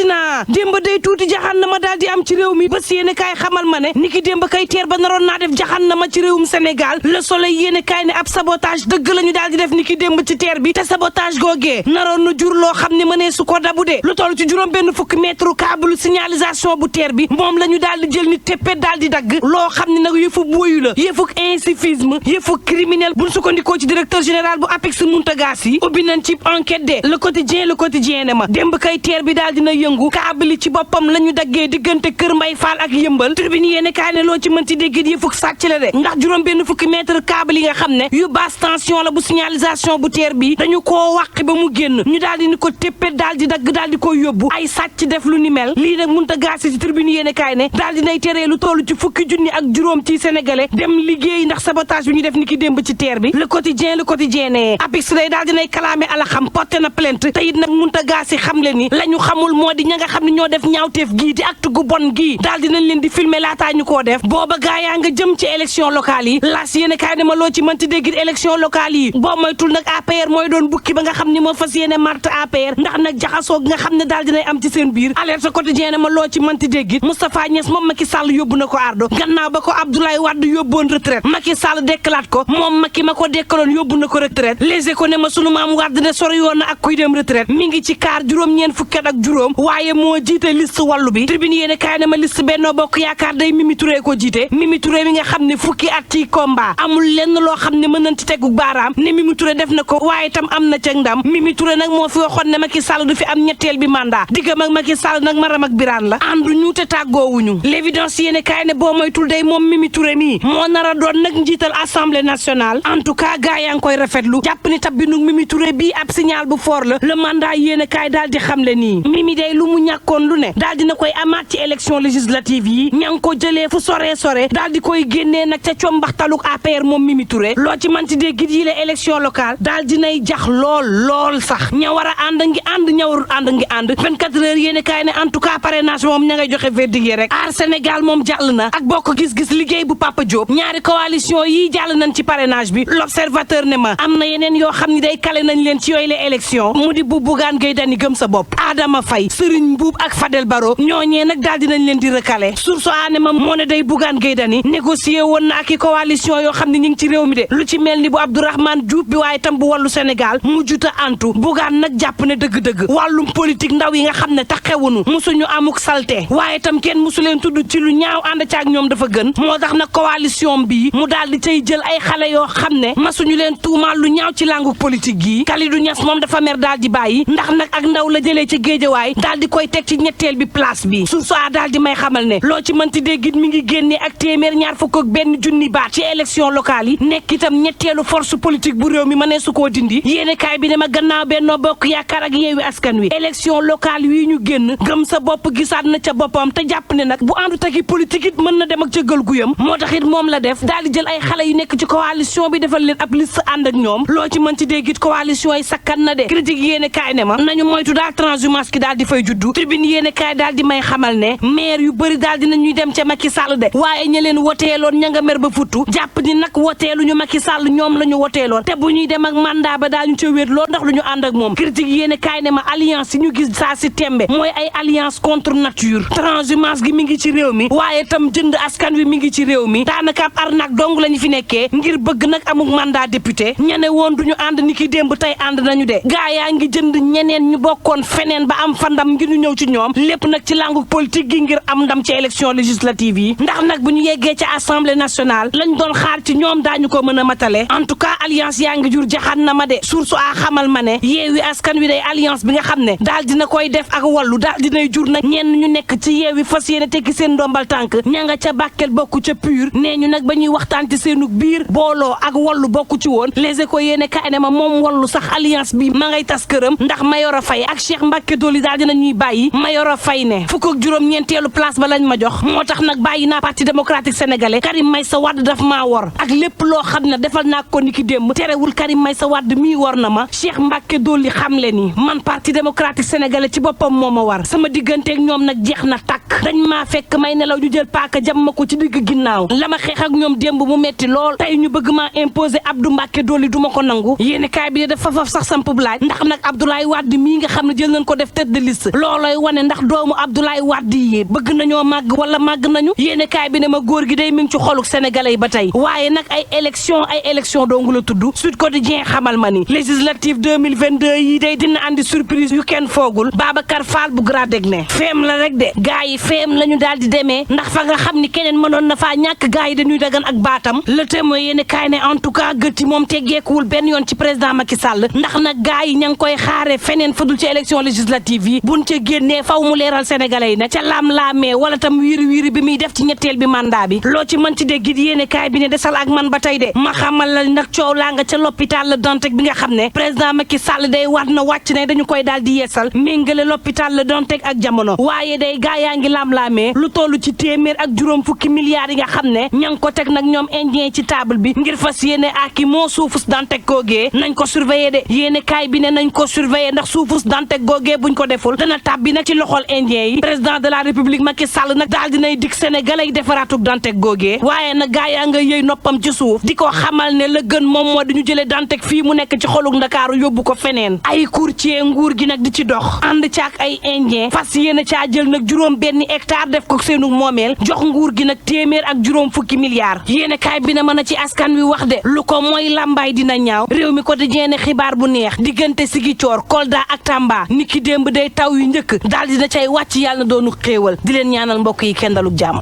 metti na démb day tuuti jaxannama daal di am ci réew mi bés yéene kaay xamal ma ne niki démb kay teer ba naroon naa def jaxannama ci réewum Sénégal Le Soleil yéene kaay ne ab sabotage dëgg la ñu daal di def niki démb ci teer bi te sabotage googee naroon na jur loo xam ne mënee su ko dabu de lu toll ci juróom benn fukki mètre câble signalisation bu teer bi moom la ñu daal di jël ni teppe daal di dagg loo xam ne nag yëfu boyu la yëfu incivisme yëfu criminel buñ sukkandikoo ci directeur général bu APEX Mountaga Sy ubbi nañ ci enquête de le quotidien ne ma démb kay teer bi daal dina yëngu câble yi ci boppam la ñu daggee diggante Kër Mbay Fall ak Yëmbal Tribune yéene kaay ne loo ci mën ci dégg yëfuk sàcc la de ndax juróom benn fukki mètre câble yi nga xam ne yu basse tension la bu signalisation bu teer bi dañu koo wàqi ba mu génn ñu daal di ni ko téppe daal di dagg daal di koy yóbbu ay sàcc def lu ni mel lii nag Mountaga Sy ci Tribune yéene kaay ne daal dinay teree lu toll ci fukki junni ak juróom ci sénégalais dem liggéey ndax sabotage bi ñu def ni ki démb ci teer bi le quotidien ne APEX day daal dinay kalaame ala xam porté na plainte te it nag Mountaga Sy xam le ni la ñu xamul moo di ña nga xam ne ñoo def ñaawteef gii di acte gu bon gii daal dinañ leen di filmer laataa ñu koo def booba gaa yaa nga jëm ci élection locale yi las yéene kaay ne ma loo ci mënti dégg élection locale yi boo moytul nag APR mooy doon bukki ba nga xam ni moo fas yéene marte APR ndax nag jaxasoo nga xam ne daal dinay am ci seen biir alerte quotidien ne ma loo ci mënti dégg Moustapha Niass moom Macky Sall yóbbu na ko ardo gannaaw ba ko Abdoulaye Wade yóbboon retraite Macky Sall dekkalaat ko moom Macky ma ko dekkaloon yóbbu na ko retraite Les Échos ne ma sunu maam Wade ne sori yoon na ak kuy dem retraite mi ngi ci kaar juróom-ñeent fukki at ak juróom waaye moo jiite liste wàllu bi Tribune yéene kaay ne ma liste Benno Bokk Yaakaar day Mimi Touré ko jiite Mimi Touré mi nga xam ne fukki at ci combat amul lenn loo xam ne mën nañ ci tegu baaraam ne Mimi Touré def na ko waaye tam am na ca ndam Mimi Touré nag moo fi waxoon ne Macky Sall du fi am ñetteel bi mandat diggam ak Macky Sall nag maram ak biraan la àndu ñu te tàggoowuñu L'évidence yéene kaay ne boo moytul day moom Mimi Touré mii moo nar a doon nag njiital assemblée nationale en tout cas gaa yaa ngi koy rafetlu jàpp ni tab bi nu Mimi Touré bii ab signal bu fort la le mandat yéene kaay daal di xamle nii Mimi day lu mu ñàkkoon lu ne daal dina koy amaat ci élection législative yi ña ngi ko jëlee fu sore daal di koy génnee nag ca combaxtaluk APR moom Mimi Touré loo ci man ci dégg yi la élection locale daal dinay jax lool sax ña war a ànd ngi ànd ña warul ànd ngi ànd 24 heures yéene kaay ne en tout cas parrainage moom ña ngay joxe verdict yi rek aar Sénégal moom jàll na ak bokk gis-gis liggéey bu Papa Diop ñaari coalition yi jàll nañ ci parrainage bi l'observateur ne ma am na yeneen yoo xam ni day kale nañ leen ci yooyu la élection mu di bu Bougane Gueye Dany gëm sa bopp Adama Faye Serigne Mboup ak Fadel Barro ñooñee nag daal dinañ leen di recalé source aane ma moo ne day Bougane Gueye Dany négocié woon na ak i coalition yoo xam ne ñu ngi ci réew mi de lu ci mel ni bu Abdourahmane Diouf bi waaye tam bu wàllu Sénégal mujjuta antu Bougane nag jàpp ne dëgg-dëgg wàllum politique ndaw yi nga xam ne taxewunu musuñu amuk salte waaye tam kenn musu leen tudd ci lu ñaaw ànd caag ñoom dafa gën moo tax nag coalition bii mu daal di cay jël ay xale yoo xam ne masuñu leen tuumaal lu ñaaw ci langu politique gii Kalidou Niass moom dafa mer daal di bàyyi ndax nag ak ndaw la jëlee ci géejawaay daal di koy teg ci ñetteel bi place bi su soi daal di may xamal ne loo ci mënti déggit mi ngi génnee ak téeméer ñaar fukk ak benn junni baat ci élection locale yi nekk itam ñetteelu force politique bu réew mi mënee su koo dindi yéene kaay bi ne ma gannaaw Benno Bokk Yaakaar ak Yewwi Askan Wi élection locale yi ñu génn gëm sa bopp gisaat na ca boppam te jàpp ne nag bu àndu taki politique it mën na dem ak ca gël guyam moo tax it moom la def daal di jël ay xale yu nekk ci coalition bi defal leen ab liste ànd ak ñoom loo ci mën ci déggit coalition yi sakkan na de critique yéene kaay ne ma nañu moytu daal transhumance ki daal di fay juddu tribune yéene kaay daal di may xamal ne maire yu bëri daal dina ñuy dem ca Macky Sall de waaye ña leen woteeloon ña nga mer ba futtu jàpp ni nag woteelu ñu Macky Sall ñoom la ñu woteeloon te bu ñuy dem ak mandat ba daal ñu ca wéet lool ndax lu ñu ànd ak moom critique yéene kaay ne ma alliance yi ñu gis saa si tembe mooy ay alliance contre nature transhumance gi mi ngi ci réew mi waaye tam jënd askan wi mi ngi ci réew mi daanaka ab arnaque dong la ñu fi nekkee ngir bëgg nag amuk mandat député ñene woon duñu ànd ni ki démb tey ànd nañu de gaa yaa ngi jënd ñeneen ñu bokkoon feneen ba am fa ndam ngir ñu ñëw ci ñoom lépp nag ci langu politique gi ngir am ndam ci élection législative yi ndax nag bu ñu yeggee ci assemblée nationale lañ doon xaar ci ñoom daañu ko mën a matale en tout cas alliance yaa ngi jur jaxan na ma de source a xamal ma ne yeewi askan wi day alliance bi nga xam ne daal dina koy def ak wàllu daal dinay jur nag ñenn ñu nekk ci yeewi fas yéene tekki seen ndombal tànk ña nga ca Bakel bokku ca PUR nee ñu nag ba ñuy waxtaan ci seenu biir booloo ak wàllu bokku ci woon les échos yéene kaay ne ma moom wàllu sax alliance bi ma ngay tas këram ndax Mayoro Faye ak Cheikh Mbacké Dolly daal dina ñuy bàyyi Mayoro Faye ne fukk ak juróom-ñeenteelu place ba lañ ma jox moo tax nag bàyyi naa parti démocratique sénégalais Karim Meïssa Wade daf maa wor ak lépp loo xam ne defal naa ko niki démb terewul Karim Meïssa Wade mii wor na ma Cheikh Mbacké Dolly xam le ni man parti démocratique sénégalais ci boppam moo ma war sama digganteeg ñoom nag jeex na tàkk dañ maa fekk may nelaw ñu jël paaka jam ma ko ci digg ginnaaw la ma xeex ak ñoom démb mu metti lool tey ñu bëgg maa imposer Abdou Mbacké Dolly du ma ko nangu yéeni kaay bi dafa faf sax sampub laaj ndax nag Abdoulaye Wade mii nga xam ne jël nañ ko def tête de liste looloy wane ndax doomu Abdoulaye Wade yi bëgg nañoo màgg wala màgg nañu yéene kaay bi ne ma góor gi day mi ngi ci xoluk sénégalais yi ba tey waaye nag ay élection dongu la tudd Sud Quotidien xamal ma ni législative 2022 yi day dina andi surprise yu kenn foogul Babacar Fall bu gradeg ne feem la rek de gaa yi feem la ñu daal di demee ndax fa nga xam ni keneen mënoon na faa ñàkk gaa yi dañuy dagan ak baatam le témoin yéene kaay ne en tout cas gëtti moom teggeekuwul benn yoon ci président Macky Sall ndax nag gaa yi ña ngi koy xaare feneen fadul ci élection législative yi buñ ca génnee faw mu leeral sénégalais yi nag ca laam-laamee wala tam wiiri bi muy def ci ñetteel bi mandat bi loo ci mën ci dégg it yéene kaay bi ne desal ak man ba tey de ma xamal la nag coow laa nga ca l'hôpital Le Dantec bi nga xam ne président Macky Sall day war na wàcc ne dañu koy daal di yeesal méngale l'hôpital Le Dantec ak jamono waaye day gaa yaa ngi laam-laamee lu toll ci téeméer ak juróom fukki milliards yi nga xam ne ña ngi ko teg nag ñoom indien ci table bi ngir fas yéene aki moo suufus Dantec googee nañ ko surveiller de yéene kaay bi ne nañ ko surveiller ndax suufus Dantec googee buñ ko deful dana tàbbi nag ci loxol indien yi président de la république Macky Sall nag daal dinay dig sénégalais yi defaraatuk Dantec googee waaye nag gaa yaa nga yëy noppam ci suuf di ko xamal ne la gën moom moo di ñu jëlee Dantec fii mu nekk ci xoluk Ndakaaru yóbbu ko feneen ay courtier nguur gi nag di ci dox ànd caak ay indien fas yéene caa jël nag juróom benn hectare def ko seenu moomeel jox nguur gi nag téeméer ak juróom fukki milliards yéene kaay bi na mën a ci askan wi wax de lu ko mooy làmbaay dina ñaaw réew mi quotidien ne xibaar bu neex diggante Ziguinchor Kolda ak Tamba niki démb day taw yu njëkk daal dina cay wàcc yàlla na doonu xéewal di leen ñaanal mbokk yi kenn daluk jàmm.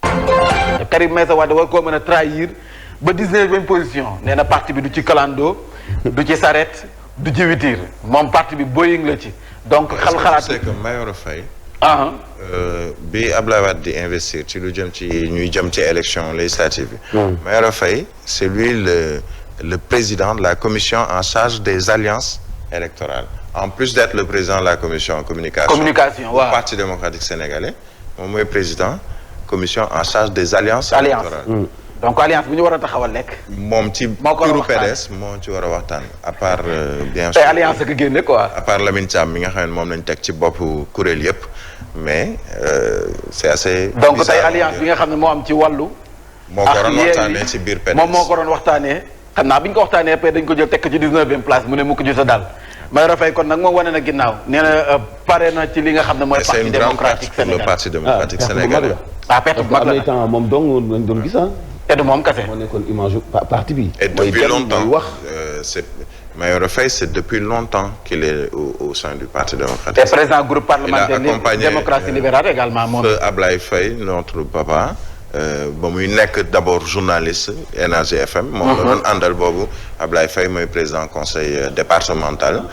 Karim Meïssa Wade war koo mën a trahir ba 19e position nee na parti bi du ci kalando du ci saret du ci witir moom parti bi Boeing la ci donc xalaat c'est que Mayoro Faye bi Abdoulaye Wade di investir ci lu jëm ci ñuy jëm ci élection législative bi Mayoro Faye c'est lui le président de la commission en charge des alliances électorales en plus d'être le président de la commission communication waaw Parti démocratique sénégalais moom mooy président commission en charge des alliances électorales donc alliance bu ñu war a taxawal nekk moom ci turu PDS moo ci war a waxtaan à part bien sûr alliance ak génne quoi à part Lamine Thiam mi nga xam ne moom lañ teg ci boppu kuréel yëpp mais c'est assez donc tey alliance bi nga xam ne moo am ci wàllu moo ko doon waxtaanee ci biir PDS moom moo ko doon waxtaanee xam naa bi ñu ko waxtaanee après dañ ko jël tekk ci 19e place mu ne mu ko jot a daal Mayoro Faye kon nag moom wane na ginnaaw nee na pare na ci li nga xam ne mooy parti démocratique sénégalais le parti démocratique sénégalais perte bu mag la temps moom dong lañ doon gis te du moom kese moo nekkoon image parti bi et depuis longtemps c'est Mayoro Faye c'est depuis longtemps qu'il est au sein du parti démocratique. te président groupe parlementaire démocratie libérale également moom Ablaye Faye notre papa ba muy nekk d'abord journaliste Énergie FM moom la doon àndal boobu Ablaye Faye mooy président conseil départemental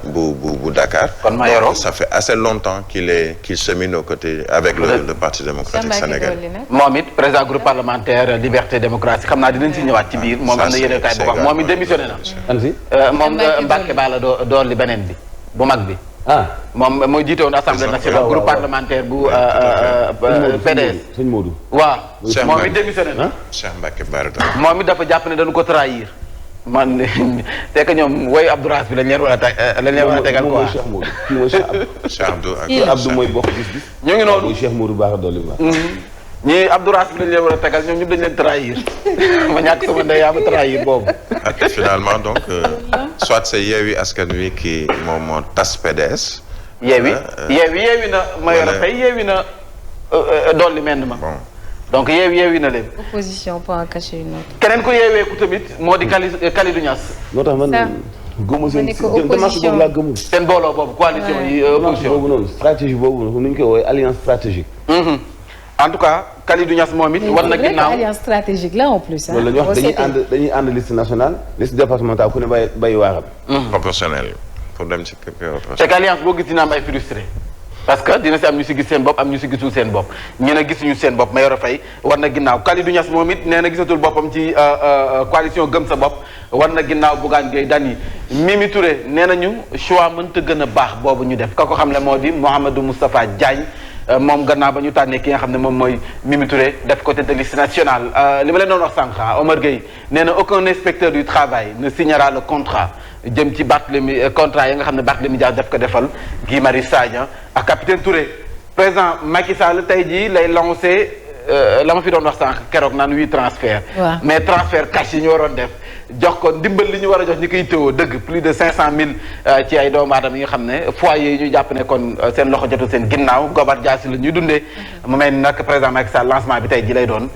bu Dakar kon Mayoro ça fait assez longtemps qu'il chemine aux côtés avec le parti démocratique sénégalais moom it président groupe parlementaire liberté démocratie xam naa dinañ si ñëwaat ci biir moom am na yéene kaay bu wax moom it démissionné na moom Mbacke Ba la door li beneen bi bu mag bi moom mooy jiite woon assemblée nationale groupe parlementaire bu PDS sëñ Modou waaw moom it démissionné na Cheikh Mbacke Bara moom it dafa jàpp ne dañu ko trahir man te que ñoom woy Abdouraas bi lañ leen war a tegal quoi Cheikh Modou kii mooy Cheikh Abdou ak Abdou mooy bokk gis-gis ñu ngi noonu mooy Cheikh Modou Bara Dolly ba ñii Abdouraas bi lañ leen war a tegal ñoom ñëpp dañ leen trahir ma ñàkk sama ndey yaa ma trahir boobu finalement donc soit c'est Yewwi Askan Wi qui moom moo tas PDS Yewwi na Mayoro Faye Yewwi na Dolly mend ma donc yeewi na leen. opposition peut en cacher une autre. keneen ku yeeweeku tamit moo di Kalidou Niass. moo tax man gëmu seen démarche boobu laa gëmul. seen booloo boobu coalition yi opposition boobu noonu stratégie boobu nu ñu koy woowee alliance stratégique. en tout cas Kalidou Niass moom it war na ginnaaw alliance stratégique là en plus. loolu la ñu wax dañuy ànd liste nationale liste départementale ku ne bay waaram. proportionnel pour dem ci te que alliance boo gis dina am ay frustré. parce que dina si am ñu si gis seen bopp am ñu si gisul seen bopp ñi ne gisuñu seen bopp Mayoro Faye war na ginnaaw Kalidou Niass moom it nee na gisatul boppam ci coalition gëm sa bopp war na ginnaaw Bougane Gueye Dany Mimi Touré nee nañu choix mënta gën a baax boobu ñu def ka ko xam ne moo di Mouhamadou Moustapha Diagne moom gannaaw ba ñu tànnee ki nga xam ne moom mooy Mimi Touré def ko tête de liste nationale li ma leen doon wax sànq Omar Gueye nee na aucun inspecteur du travail ne signera le contrat jëm ci Barthélémy contrat yi nga xam ne Barthélémy Dias def ko defal Guy Marius Sagna ak capitaine Touré président Macky Sall tey jii lay lancé la ma fi doon wax sànq keroog naan 8 transfert mais transfert cash yi ñu waroon def jox ko ndimbal li ñu war a jox ñi koy téwoo dëgg plus de 500000 ci ay doomu aadama yi nga xam ne foyer yi ñu jàpp ne kon seen loxo jotu seen ginnaaw gobar jaasi la ñuy dundee mu mel ni nag président Macky Sall lancement bi tey ji lay doon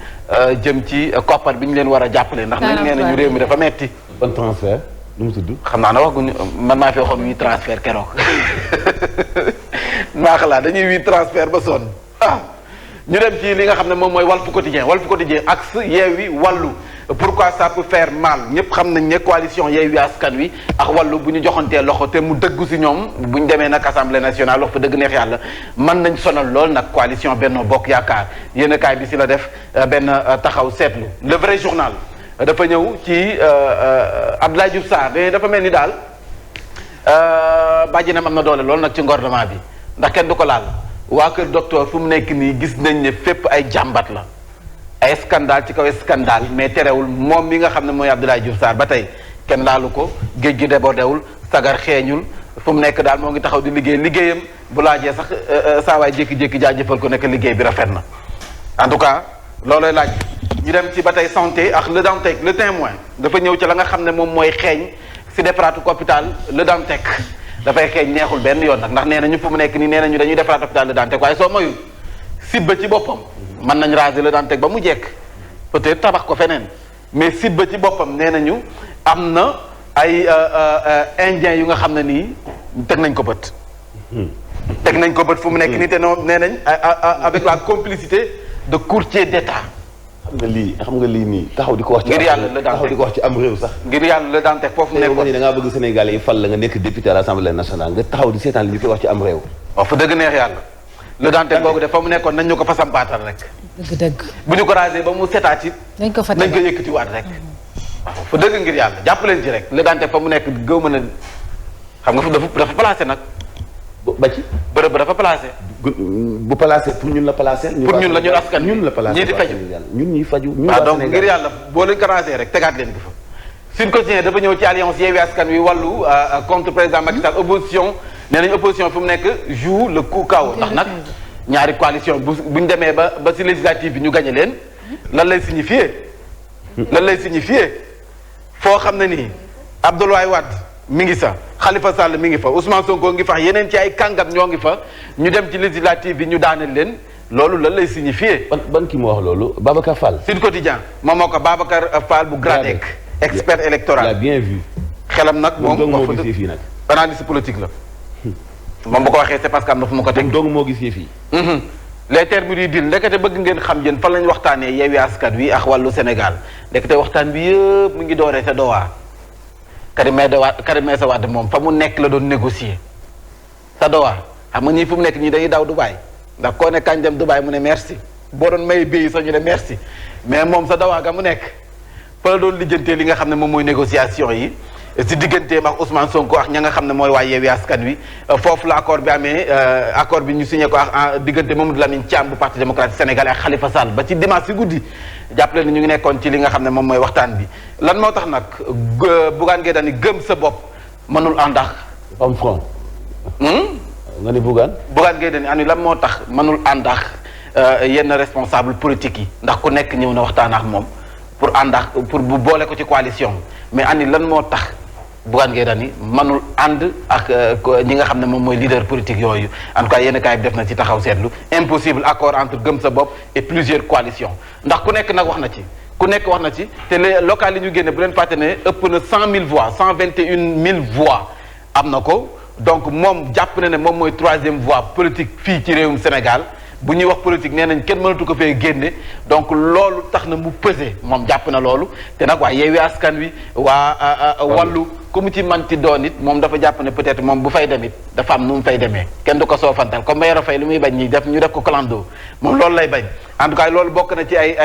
jëm ci koppar bi ñu leen war a jàppale ndax nañ nee nañu réew mi dafa metti ban transfert nu mu tudd. xam naa ne waxuñu man maa fi waxoon 8 transfert keroog maa xalaat dañuy 8 transfert ba sonn ñu dem ci li nga xam ne moom mooy Walf Quotidien axe Yewwi Wallu pourquoi ça peut faire mal ñëpp xam nañ ne coalition Yewwi Askan Wi ak Wallu bu ñu joxantee loxo te mu dëggu si ñoom bu ñu demee nag assemblée nationale wax fa dëgg neex yàlla mën nañ sonal lool nag coalition Benno Bokk Yaakaar yéen a kaay bi si la def benn taxaw seetlu le vrai journal dafa ñëw ci Abdoulaye Diouf Sarr dafa mel ni daal bàjjenam am na doole lool nag ci ngornement bi ndax kenn du ko laal waa kër docteur fu mu nekk nii gis nañ ne fépp ay jàmbat la ay scandale ci kaw scandale mais terewul moom mi nga xam ne mooy Abdoulaye Diouf Sarr ba tey kenn laalu ko géej gi débordewul sagar xeeñul fu mu nekk daal moo ngi taxaw di liggéeyam bu laajee sax saa waay jékki-jékki jaajëfal ko nekk liggéey bi rafet na en tout cas loolooy laaj ñu dem ci ba tey santé ak Le Dantec Le Témoin dafa ñëw ci la nga xam ne moom mooy xeeñ si defaraatu hôpital Le Dantec dafay xeeñ neexul benn yoon nag ndax nee nañu fu mu nekk nii nee nañu dañuy defaraat hôpital Le Dantec waaye soo moyul site ba ci boppam mën nañ raser Le Dantec ba mu jekk peut-être tabax ko feneen mais site ba ci boppam nee nañu am na ay indiens yu nga xam ne nii teg nañ ko bët teg nañ ko bët fu mu nekk nii te noonu nee nañ avec la complicité de courtiers d'État xam nga lii nii taxaw di ko wax ci ngir yàlla Le Dantec taxaw di ko wax ci am réew sax ngir yàlla Le Dantec foofu nekk da ngaa bëgg Sénégalais yi fal la nga nekk député à l'Assemblée nationale nga taxaw di seetaan li ñu koy wax ci am réew waaw fa dëgg neex yàlla Le Dantec boobu de fa mu nekkoon nañ ñu ko fa sampaatal rek dëgg. bu ñu ko rasé ba mu setaat it nañ ko fa nañ ko yëkkatiwaat rek waaw fa dëgg ngir yàlla jàpp leen ci rek Le Dantec fa mu nekk gëw mën a xam nga dafa placé nag ba ci bërëb ba dafa placé bu placé pour ñun la placé pour ñun la ñun askan ñun la placé ñii di faju ñun ñuy faju ñun waaw donc ngir yàlla boo leen ko rasé rek tegaat leen ko fa Sud Quotidien dafa ñëw ci alliance Yewwi Askan Wi Wallu contre président Macky Sall opposition nee nañu opposition fu mu nekk joue le coup KO ndax nag ñaari coalition bu ñu demee ba si législative bi ñu gagné leen lan lay signifier foo xam ne nii Abdoulaye Wade mi ngi sa Khalifa Sall mi ngi fa Ousmane Sonko ngi fa yeneen ci ay kàngam ñoo ngi fa ñu dem ci législative bi ñu daaneel leen loolu lan lay signifier. ban ki mu wax loolu Babacar Fall. Sud Quotidien moom moo ko Babacar Fall bu GRADEC expert électoral. il a bien vu. xelam nag moom moo gisee fii nag. analyse politique la. moom bu ko waxee c'est parce que am na fu mu ko teg. dong moo gisee fii. les termes du deal ndekete bëgg ngeen xam yéen fan lañ waxtaanee Yewwi Askan Wi ak Wallu Sénégal ndekete waxtaan bi yëpp mu ngi dooree sa Doha. Karim Meïssa Wade moom fa mu nekk la doon négocier sa Doha xam nga ñii fu mu nekk ñii dañuy daw Dubaï ndax koo ne kañ dem Dubaï mu ne merci boo doon may béy sax ñu ne merci mais moom sa Doha ga mu nekk fa la doon lijjantee li nga xam ne moom mooy négociation yi si digganteem ak Ousmane Sonko ak ña nga xam ne mooy waa Yewwi Askan Wi foofu la accord bi amee accord bi ñu signé ko ak diggante Mamadou Lamine Thiam bu parti démocratique sénégalais ak Khalifa Sall ba ci dimanche si guddi jàppale ni ñu ngi nekkoon ci li nga xam ne moom mooy waxtaan bi lan moo tax nag Bougane Gueye Dany gëm sa bopp mënul àndax am front. nga ni Bougane Gueye Dany ani lan moo tax mënul àndax yenn responsable politique yi ndax ku nekk ñëw na waxtaan ak moom pour àndax pour bu boole ko ci coalition mais ani lan moo tax Bougane Gueye Dany mënul ànd ak ñi nga xam ne moom mooy leader politique yooyu en tout cas yenn kaay bi def na ci taxaw seetlu impossible accord entre gëm sa bopp et plusieurs coalitions ndax ku nekk nag wax na ci te les locales yi ñu génne bu leen fàtte ne ëpp na 100 000 voix 121 000 voix am na ko donc moom jàpp na ne moom mooy troisième voie politique fii ci réewum Sénégal bu ñuy wax politique nee nañ kenn mënatu ko fee génne donc loolu tax na mu pesé moom jàpp na loolu te nag waa Yewwi Askan Wi waa Wallu ku mu ci manti doon it moom dafa jàpp ne peut-être moom bu fay dem it dafa am nu mu fay demee kenn du ko soofantal comme Mayoro Faye lu muy bañ ñi def ñu def ko clando moom loolu lay bañ en tout cas loolu bokk na ci ay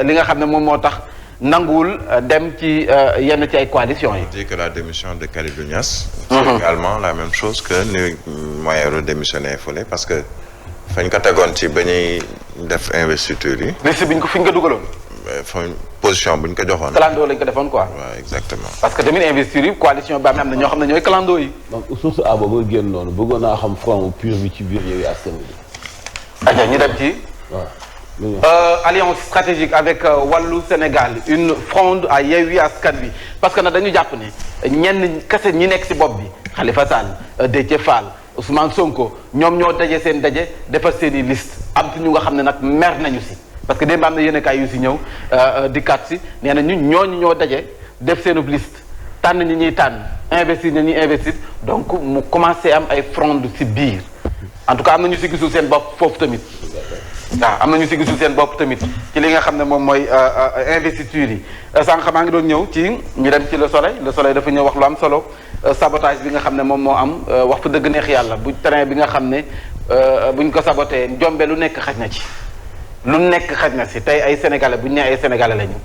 li nga xam ne moom moo tax nanguwul dem ci yenn ci ay coalitions yi. je dis que la démission de Kalidou Niass. c'est également la même chose que ni Mayoro démissionné fële parce que fañ ko tegoon ci ba ñuy def investiture yi. liste bi fi ñu ko dugaloon. position bu ñu ko joxoon. clando lañ ko defoon quoi. waaw exactement. parce que tamit investiture yi coalition bi am na ñoo xam ne ñooy clando yi. donc source A boobu génn noonu bëggoon naa xam front pur bi ci biir Yewwi Askan Wi. aja ñu dem ci. waaw alliance stratégique avec Wallu Sénégal une fronde à Yewwi Askan Wi parce que nag dañu jàpp ne ñenn kese ñi nekk ci bopp bi Khalifa Sall Déthié Fall Ousmane Sonko ñoom ñoo daje seen daje defar seen i liste am ci ñu nga xam ne nag mer nañu ci parce que démb am na yenn kaay yu ci ñëw di kat ci nee na ñooñu ñoo daje def seen liste tànn ñi ñuy tànn investir ñi ñuy investir donc mu commencé am ay fronde ci biir en tout cas am na ñu ci gisul seen bopp foofu tamit. waaw am na ñu si gisul seen bopp tamit ci li nga xam ne moom mooy investiture yi sànq maa ngi doon ñëw ci ñu dem ci le soleil dafa ñëw wax lu am solo sabotage bi nga xam ne moom moo am wax fa dëgg neex yàlla bu train bi nga xam ne buñ ko sabotee njombe lu nekk xaj na ci lu nekk xaj na si tey ay sénégalais bu ñu nee ay sénégalais lañu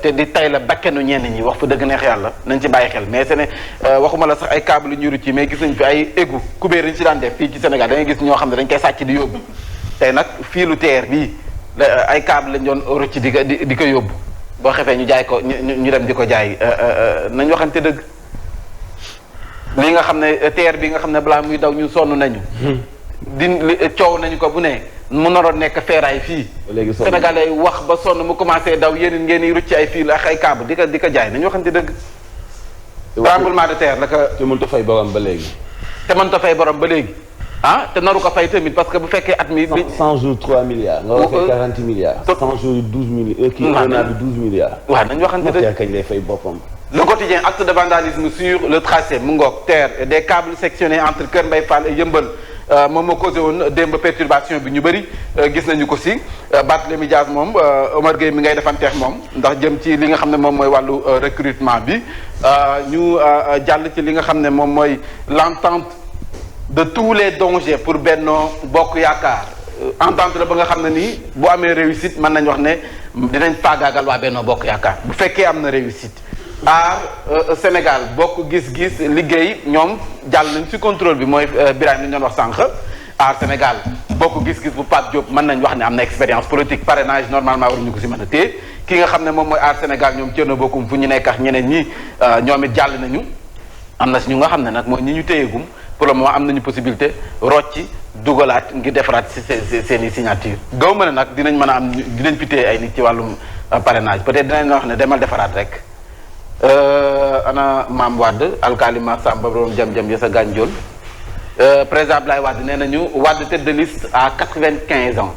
te di tay la bakkenu ñenn ñi wax fa dëgg neex yàlla nañ ci bàyyi xel mais waxuma la sax ay câble ñu ci mais gis nañ fi ay égout kubéer yi ñu si daan def fii ci Sénégal da ngay gis ñoo xam ne dañ koy sàcc di yóbbu tey nag fii lu teer bii ay câble lañ doon rocc di ko yóbbu boo xefee ñu jaay ko ñu dem di ko jaay nañ waxante dëgg li nga xam ne teer bi nga xam ne balaa muy daw ñu sonn nañu coow nañu ko bu ne mu naroon nekk feeraay fii sénégalais wax ba sonn mu commencé daw yéen ngeen di rucc ay fii ak ay câble di ko jaay nañu waxante dëgg tremblement de terre la ko te mënut a fay borom ba léegi te naru ko fay tamit parce que bu fekkee at mi. 100 jours 3 milliards. nga war a fay 40 milliards. 100 jours 12 milliards. kii un an bi 12 milliards. waaw nañu waxante dëgg kañ lay fay boppam. le quotidien acte de vandalisme sur le tracé mu ngoog terre des câbles sectionnés entre Kër Mbaye Fall et Yeumbeul moom moo causé woon démb perturbation bi ñu bëri gis nañu ko si Barthélémy Dias moom Omar Gueye mi ngay defanteex moom ndax jëm ci li nga xam ne moom mooy wàllu recrutement bi ñu jàll ci li nga xam ne moom mooy l'entente de tous les dangers pour Benno Bokk Yaakaar entente la ba nga xam ne nii bu amee réussite mën nañ wax ne dinañ faagaagal waa Benno Bokk Yaakaar bu fekkee am na réussite Sénégal bokk gis-gis liggéey ñoom jàll nañ ci contrôle bi mooy Birame li ñu doon wax sànq Sénégal bokk gis-gis bu Pape Diop mën nañ wax ne am na expérience politique parrainage normalement waruñu ko ci mën a téye ki nga xam ne moom mooy Sénégal ñoom Thierno Bocoum fu ñu nekk ak ñeneen ñi ñoom it jàll nañu am na si ñu nga xam ne nag mooy ñi ñu téyeegum pour le moment am nañu possibilité rocci dugalaat ngir defaraat seen i signature gaw ma ne nag dinañ mën a am dinañ fi téye ay nit ci wàllum parrainage peut-être dinañ wax ne demal defaraat rek ana Mame Wade alkalima Samba borom jam-jam ya sa gànjool président Abdoulaye Wade nee nañu Wade tête de liste à 95 ans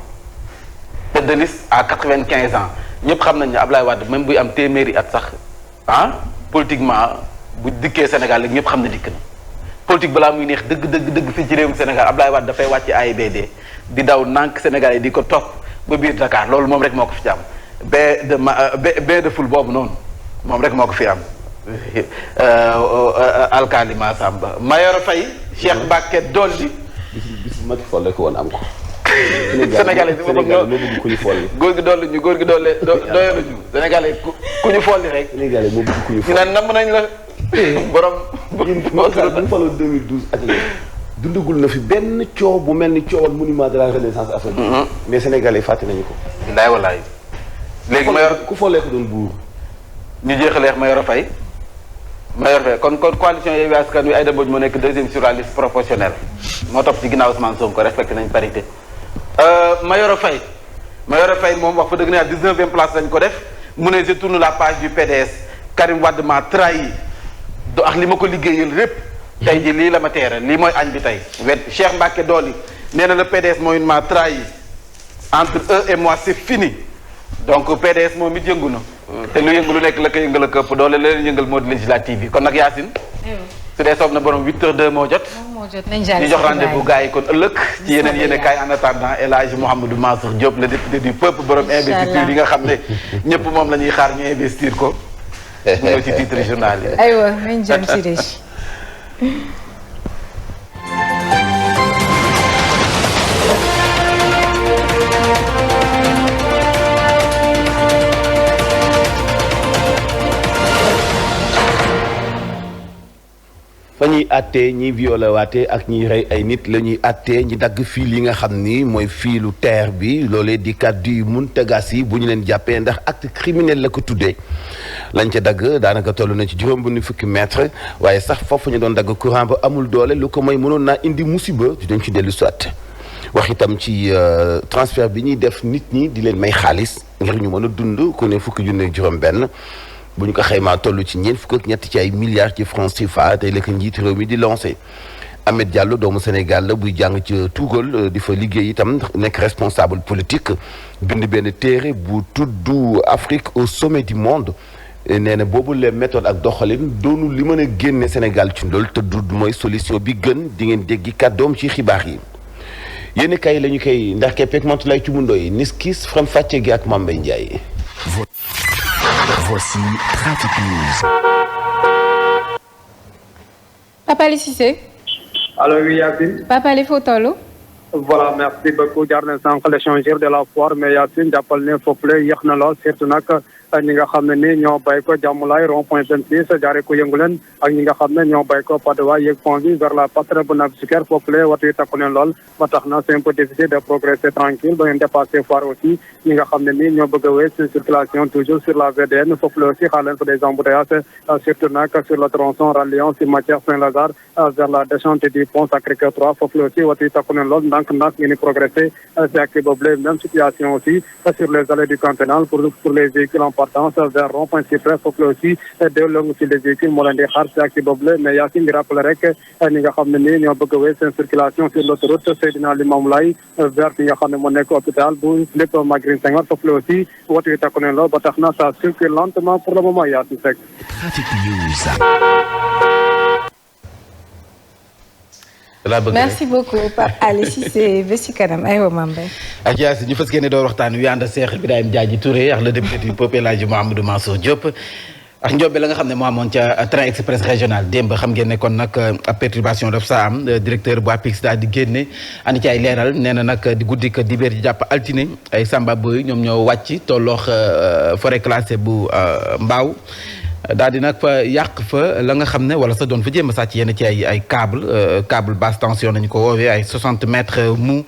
tête de liste à 95 ans ñëpp xam nañ ne Abdoulaye Wade même buy am téeméeri at sax politiquement bu dikkee Sénégal léegi ñëpp xam ne dikk na politique balaa muy neex dëgg fii ci réewum Sénégal Abdoulaye Wade dafay wàcc AIBD di daw nànk Sénégal yi di ko topp ba biir Dakar loolu moom rek moo ko fi ci am bain de foule boobu noonu moom rek moo ko fi am alkalima Samba Mayoro Faye Cheikh Mbacké Dolly bis Macky folle ko woon am ko Sénégalais moo bëgg ku ñu folli góor gi dolli ñu doyaluñu Sénégalais ku ñu folli rek Sénégalais moo bëgg ku ñu folli ñu naan namm nañ la borom bu ñu faloo 2012 ak léegi dundagul na fi benn coow bu mel ni coowal monument de la renaissance africaine mais Sénégalais fàtte nañu ko ndaay wallaay léegi ku follee ko doon buur ñu jeexaleex Mayoro Faye kon coalition Yewwi Askan Wi Aïda Mbodj moo nekk deuxième sur la liste proportionnelle moo topp ci ginnaaw Ousmane Sonko respecté nañ parité Mayoro Faye moom wax fa dëgg na 19e place lañ ko def mu ne je tourne la page du PDS Karim Wade m'a trahi do ak li ma ko liggéeyal lépp tey ji lii la ma teere lii mooy añ bi tey wet Cheikh Mbacké Dolly nee na le PDS mooy m'a trahi entre eux et moi c'est fini donc PDS moom it yëngu na te lu yëngu lu nekk la ko yëngal a këpp doole la leen yëngal moo di législative yi kon nag Yacine su dee soob na borom 8h02 moo jot ñu jox rendez-vous gars yi kon ëllëg ci yeneen yéene kaay en attendant El Hadji Mouhamadou Mansour Diop le député du peuple borom investiture yi nga xam ne ñëpp moom la ñuy xaar ñu investir ko mu ñëw ci titre journal yi aywa nañ jëm ci régi fa ñuy àttee ñi violé waate ak ñiy rey ay nit la ñuy àttee ñi dagg fiil yi nga xam ni mooy fiilu terre bi loolee di kàddu yu Mountaga Sy bu ñu leen jàppee ndax acte criminel la ko tuddee lañ ca dagg daanaka toll na ci juróom bu fukki mètre waaye sax foofu ñu doon dagg courant ba amul doole lu ko mooy mënoon naa indi musiba di dañ ci dellu soit wax itam ci transfert bi ñuy def nit ñi di leen may xaalis ngir ñu mën a dund ku ne fukki junne juróom-benn bu ñu ko xaymaa toll ci ñeent fukk ak ñett ci ay milliards ci francs CFA tey la ko njiit réew mi di lancé. Ahmed Diallo doomu Sénégal la buy jàng ci Tugal di fa liggéey itam nekk responsable politique bind benn téere bu tudd Afrique au sommet du monde nee na boobu les méthodes ak doxalin doonul li mën a génne Sénégal ci ndóol te du mooy solution bi gën di ngeen déggi kàddoom ci xibaar yi. yéen kay la ñu koy ndax keppeek Mantoulaye Thioubou niskis faram fàcce gi ak Mame Mbaye Ndiaye. Voici Trafic News. Papa Ali Cissé. allo oui Yacine. Papa Ali foo toll. voilà merci beaucoup jaar na sànq l'échangeur de la foire mais Yacine jàppal ne foofu la yéex na lool surtout nag ñi nga xam ne ni ñoo bay ko jàmmulaay rond point 26 jaaree ko yëngu leen ak ñi nga xam ne ñoo bay ko Padoa yéeg pont bi vers la passerelle bu Nabou Cukër foofu la waxtu yi takku leen lool ba tax na c'est un peu difficile de progresser tranquille ba ngeen dépasser foire aussi ñi nga xam ne ni ñoo bëgg a wéy sur circulation toujours sur la VDN foofu la aussi xaar leen fa des embouteillages surtout nag sur le tronçon ralliant Cimetière Saint-Lazare vers la déchante du pont Sacré-Cœur 3 foofu la aussi waxtu yi takku leen lool ndànk ngeen di progresser c'est ak boobu même situation aussi sur les allées du cantonal pour les véhicules en partance vers rond-point Cyprès foofu la aussi déwlongu ci les véhicules moo leen di xaar c'est ak boobu mais yaa ngi rappelé rek ñi nga xam ne nii ñoo bëgg a wéy seen circulation sur l'autoroute Seydina Limamou Laye vers fi nga xam ne moo nekk hôpital bu Léopold Maguiline Senghor foofu la aussi waxtu yi takku neen lool ba tax na ça circule lentement pour le moment yaa si fekk. Trafic News. merci beaucoup Pape Ali Cissé ba si kanam aywa Mame Mbaye. ak yaa si ñu fas yéene door waxtaan wi ànd Cheikh Ibrahima Diadji Touré ak le député du peuple El Hadji Mouhamadou Mansour Diop ak njobbe la nga xam ne moo amoon ca train express régional démb xam ngeen ne kon nag ab perturbation daf sa am directeur bu APIX daal di génne andi ci ay leeral nee na nag di guddi ko dibéer ji jàpp altine ay samba boy ñoom ñoo wàcc tolloox forêt classée bu Mbao daal di nag fa yàq fa la nga xam ne wala sa doon fa jéem a sàcc yenn ci ay câble basse tension nañu ko woowee ay 60 mètres mu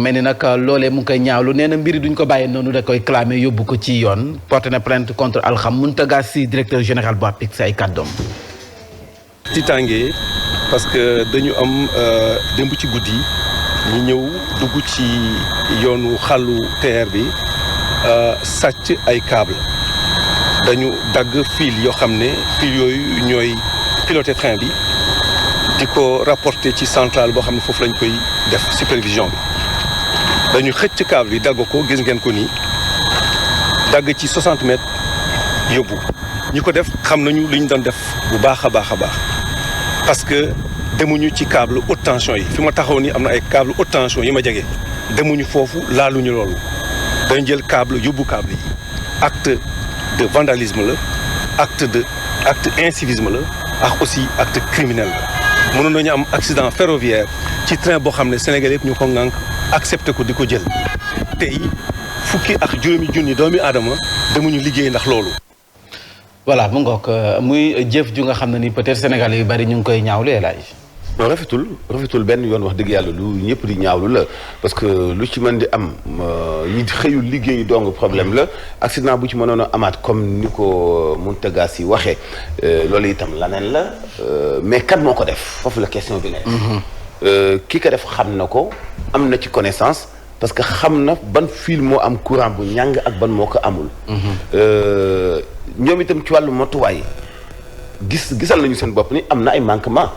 mel ni nag loolee mu ngi koy ñaawlu nee na mbiri duñ ko bàyyee noonu da koy clamé yóbbu ko ci yoon porté na plainte contre Alxam Muntaga Sy directeur général bu APIX ay kàddoom. tiitaange parce que dañu am démb ci guddi ñu ñëw dugg ci yoonu xàllu TER bi sàcc ay câble dañu dagg fil yoo xam ne fil yooyu ñooy piloté train bi di ko rapporté ci centrale boo xam ne foofu lañ koy def supervision bi dañu xëcc câble bi dagg ko gis ngeen ko nii dagg ci 60 mètres yóbbu ñi ko def xam nañu li ñu doon def bu baax a baax a baax parce que demuñu ci câble haute tension yi fi ma taxaw ni am na ay câble haute tension yi ma jege demuñu foofu laaluñu loolu dañu jël câble yóbbu câble yi acte de vandalisme la acte incivisme la ak aussi acte criminel la mënoon nañu am accident ferroviaire ci train boo xam ne Sénégal yëpp ñu ko ŋànk accepté ko di ko jël tey fukki ak juróomi junni doomi aadama demuñu liggéey ndax loolu. voilà mu ngoog muy jëf ju nga xam ne ni peut-être Sénégalais yu bari ñu ngi koy ñaawlu El Hadj. non rafetul benn yoon wax dëgg yàlla lu ñëpp di ñaawlu la parce que lu ci mën di am ñi xëyul liggéey dong problème la accident bu ci mënoon a amaat comme ni ko Mountaga Sy waxee loolu itam laneen la mais kan moo ko def foofu la question bi ne ki ko def xam na ko am na ci connaissance parce que xam na ban fil moo am courant bu ñàng ak ban moo ko amul ñoom itam ci wàllu motuwaay gisal nañu seen bopp ni am na ay manquement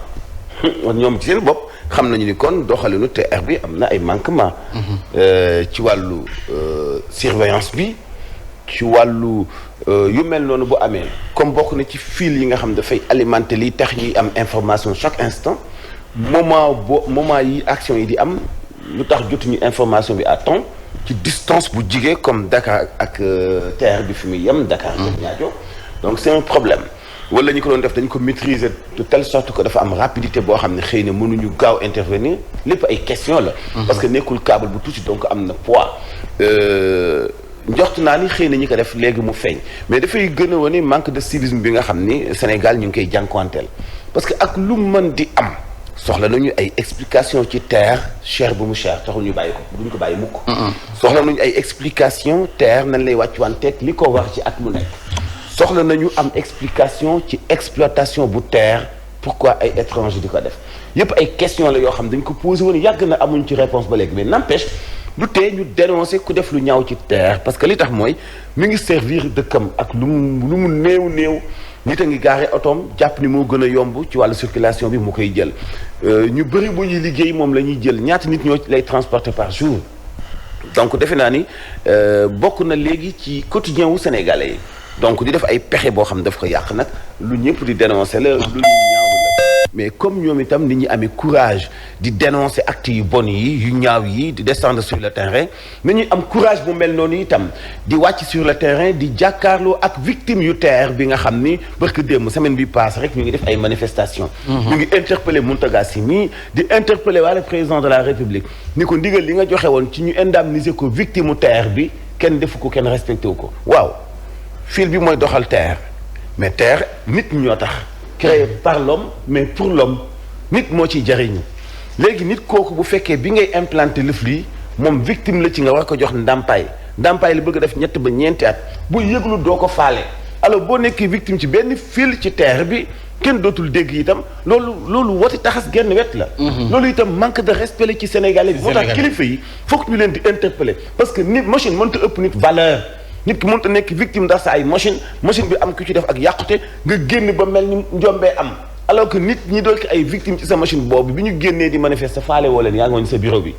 ñoom ci seen bopp xam nañu ni kon doxalinu TER bi am na ay manquement ci wàllu surveillance bi ci wàllu yu mel noonu bu amee comme bokk na ci fil yi nga xam dafay alimenter liy tax ñuy am information chaque instant moment yi action yi di am lu tax jotuñu information bi à temps ci distance bu jigee comme Dakar ak TER bi fi muy yem Dakar ak Niadio donc c'est un problème wala ñu ko doon def dañ ko maîtriser de telle sorte que dafa am rapidité boo xam ne xëy na mënuñu gaaw intervenir lépp ay question la parce que nekkul câble bu tuuti donc am na poids njort naa ni xëy na ñi ko def léegi mu feeñ mais dafay gën a wane manque de civisme bi nga xam ni Sénégal ñu ngi koy jànkuwanteel parce que ak lu mën di am soxla nañu ay explication ci TER cher bu mu cher taxul ñu bàyyi ko duñ ko bàyyi mukk soxla nañu ay explication TER nañ lay wàccuwanteeg li ko war ci at mu nekk soxla nañu am explication ci exploitation bu TER pourquoi ay étranger di ko def yëpp ay question la yoo xam dañ ko posé woon yàgg na amuñ ci réponse ba léegi mais n'empêche du tee ñu dénoncer ku def lu ñaaw ci terre parce que li tax mooy mi ngi servir dëkkam ak lu mu néew nit a ngi gaare otoom jàpp ni moo gën a yomb ci wàllu circulation bi mu koy jël ñu bëri bu ñuy liggéey moom la ñuy jël ñaata nit ñoo lay transporter par jour donc defe naa ni bokk na léegi ci quotidien wu sénégalais yi donc di def ay pexe boo xam daf ko yàq nag lu ñëpp di dénoncer la lu ñu ñaaw la mais comme ñoom itam nit ñi amee courage di dénoncer actes yu bon yi yu ñaaw yi di descendre sur le terrain nañuy am courage bu mel noonu itam di wàcc sur le terrain di jàkkaarloo ak victime yu terre bi nga xam ni barke démb semaine bi passe rek ñu ngi def ay manifestations. ñu ngi interpeller Mountaga Sy mii di interpeller waa le président de la République ni ko ndigal li nga joxe woon ci ñu indemniser ko victime terre bi kenn defu ko kenn respecté wu ko waaw fil bi mooy doxal terre mais terre nit ñoo tax. créé par l'homme mais pour l'homme nit moo ciy jariñu léegi nit kooku bu fekkee bi ngay implanté lëf lii moom victime la ci nga war ko jox ndàmpaay li bëgg a def ñett ba ñeenti at bu yëglu doo ko faale alors boo nekkee victime ci benn fil ci terre bi kenn dootul dégg itam loolu woti taxas genn wet la loolu itam manque de respect la ci sénégalais bi moo tax kilifa yi foog ñu leen di interpeller parce que nit machine mënta ëpp nit valeur nit ki mënut a nekk victime ndax sa ay machine bi am ku ci def ak yàqute nga génn ba mel ni njombee am alors que nit ñi doon ay victime ci sa machine boobu bi ñu génnee di manifester faale woo leen yaa ngi woon sa bureau bi.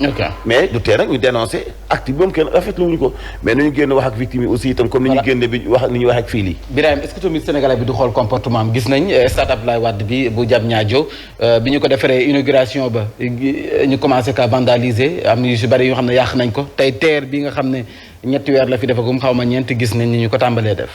ok mais du tee nag ñu dénoncer acte bi moom kenn rafetlu wuñu ko mais nañu génn wax ak victime yi aussi itam comme ni ñu génne bi wax ni ñuy wax ak fii lii. Birahim est-ce que tamit sénégalais bi du xool comportement am gis nañ stade Abdoulaye Wade bi bu Diamniadio bi ñu ko defaree inauguration ba ñu commencé ka vandaliser am yu si bari yoo xam ne yàq nañ ko tey terre bi nga xam ne ñetti weer la fi defagum xaw ma ñeent gis nañ ni ñu ko tàmbalee def.